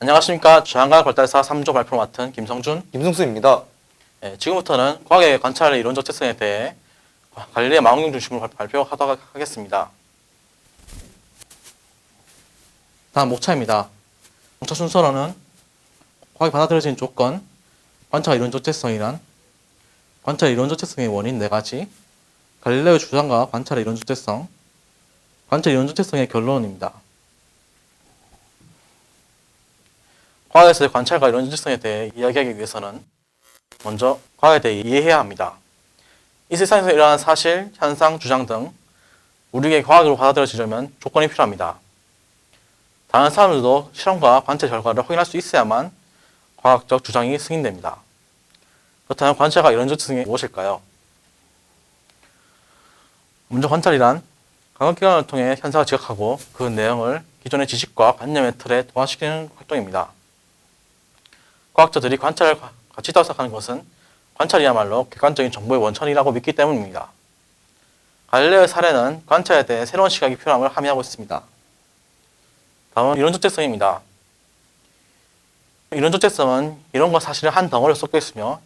안녕하십니까. 자연과학 발달사 3조 발표를 맡은 김성준, 김승수입니다. 지금부터는 과학의 관찰의 이론적 특성에 대해 갈릴레오 망원경 중심으로 발표하도록 하겠습니다. 다음 목차입니다. 목차 순서로는 과학이 받아들여진 조건, 관찰의 이론적 특성이란, 관찰의 이론적 특성의 원인 4가지, 갈릴레오의 주장과 관찰의 이론적 특성, 관찰의 이론적 특성의 결론입니다. 과학에서의 관찰과 이론적 특성에 대해 이야기하기 위해서는 먼저 과학에 대해 이해해야 합니다. 이 세상에서 일어나는 사실, 현상, 주장 등 우리에게 과학으로 받아들여지려면 조건이 필요합니다. 다른 사람들도 실험과 관찰 결과를 확인할 수 있어야만 과학적 주장이 승인됩니다. 그렇다면 관찰과 이론적 특성이 무엇일까요? 먼저 관찰이란 감각기관을 통해 현상을 지각하고 그 내용을 기존의 지식과 관념의 틀에 동화시키는 활동입니다. 과학자들이 관찰을 가치 있다고 생각하는 것은 관찰이야말로 객관적인 정보의 원천이라고 믿기 때문입니다. 갈릴레오의 사례는 관찰에 대해 새로운 시각이 필요함을 함의하고 있습니다. 다음은 이론적 특성입니다. 이론적 특성은 이론과 사실을 한 덩어리로 섞여 있으며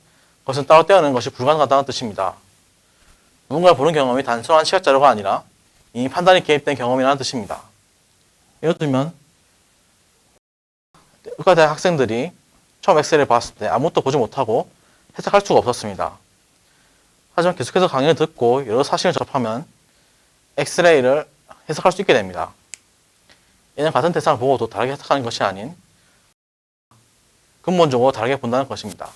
그것은 따로 떼어내는 것이 불가능하다는 뜻입니다. 누군가를 보는 경험이 단순한 시각 자료가 아니라 이미 판단이 개입된 경험이라는 뜻입니다. 예를 들면 의과대학 학생들이 처음 엑스레이를 봤을 때 아무것도 보지 못하고 해석할 수가 없었습니다. 하지만 계속해서 강의를 듣고 여러 사실을 접하면 엑스레이를 해석할 수 있게 됩니다. 이는 같은 대상을 보고도 다르게 해석하는 것이 아닌 근본적으로 다르게 본다는 것입니다.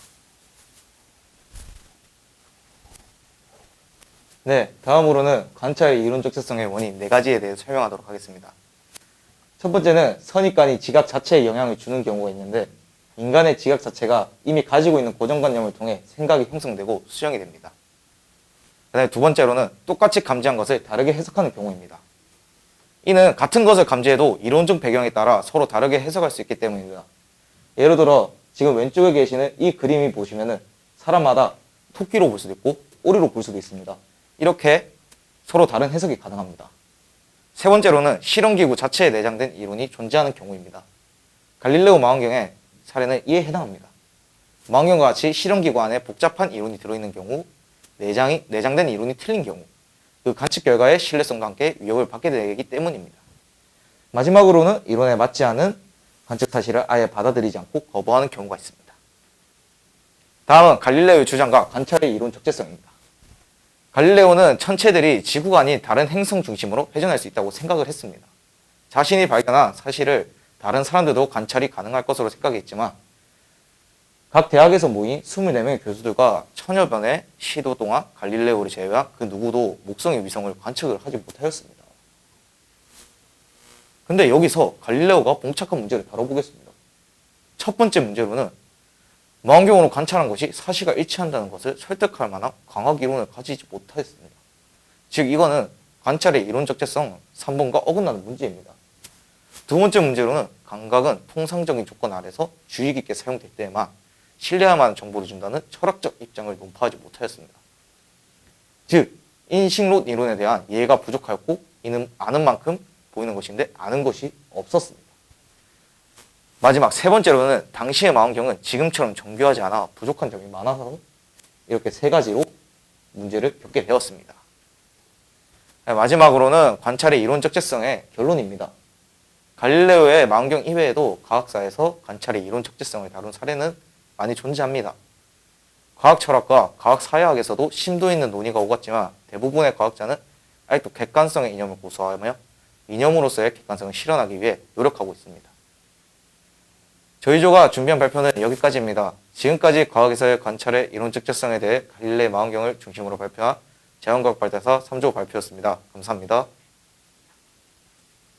네, 다음으로는 관찰의 이론적 특성의 원인 4가지에 대해서 설명하도록 하겠습니다. 첫 번째는 선입관이 지각 자체에 영향을 주는 경우가 있는데 인간의 지각 자체가 이미 가지고 있는 고정관념을 통해 생각이 형성되고 수정이 됩니다. 그 다음에 두 번째로는 똑같이 감지한 것을 다르게 해석하는 경우입니다. 이는 같은 것을 감지해도 이론적 배경에 따라 서로 다르게 해석할 수 있기 때문입니다. 예를 들어 지금 왼쪽에 계시는 이 그림이 보시면은 사람마다 토끼로 볼 수도 있고 오리로 볼 수도 있습니다. 이렇게 서로 다른 해석이 가능합니다. 세 번째로는 실험기구 자체에 내장된 이론이 존재하는 경우입니다. 갈릴레오 망원경의 사례는 이에 해당합니다. 망원경과 같이 실험기구 안에 복잡한 이론이 들어있는 경우, 내장된 이론이 틀린 경우, 그 관측 결과의 신뢰성과 함께 위협을 받게 되기 때문입니다. 마지막으로는 이론에 맞지 않은 관측 사실을 아예 받아들이지 않고 거부하는 경우가 있습니다. 다음은 갈릴레오의 주장과 관찰의 이론 적재성입니다. 갈릴레오는 천체들이 지구가 아닌 다른 행성 중심으로 회전할 수 있다고 생각을 했습니다. 자신이 발견한 사실을 다른 사람들도 관찰이 가능할 것으로 생각했지만 각 대학에서 모인 24명의 교수들과 천여 번의 시도 동안 갈릴레오를 제외한 그 누구도 목성의 위성을 관측을 하지 못하였습니다. 근데 여기서 갈릴레오가 봉착한 문제를 다뤄보겠습니다. 첫 번째 문제로는 망원경으로 관찰한 것이 사실과 일치한다는 것을 설득할 만한 광학 이론을 가지지 못하였습니다. 즉 이거는 관찰의 이론적 적재성 3번과 어긋나는 문제입니다. 두 번째 문제로는 감각은 통상적인 조건 아래서 주의 깊게 사용될 때에만 신뢰할 만한 정보를 준다는 철학적 입장을 논파하지 못하였습니다. 즉 인식론 이론에 대한 이해가 부족하였고 이는 아는 만큼 보이는 것인데 아는 것이 없었습니다. 마지막 세 번째로는 당시의 망원경은 지금처럼 정교하지 않아 부족한 점이 많아서 이렇게 3가지로 문제를 겪게 되었습니다. 마지막으로는 관찰의 이론적 적재성의 결론입니다. 갈릴레오의 망원경 이외에도 과학사에서 관찰의 이론 적재성을 다룬 사례는 많이 존재합니다. 과학 철학과 과학 사회학에서도 심도 있는 논의가 오갔지만 대부분의 과학자는 아직도 객관성의 이념을 고수하며 이념으로서의 객관성을 실현하기 위해 노력하고 있습니다. 저희 조가 준비한 발표는 여기까지입니다. 지금까지 과학에서의 관찰의 이론적 적재성에 대해 갈릴레오 망원경을 중심으로 발표한 자연과학 발달사 3조 발표였습니다. 감사합니다.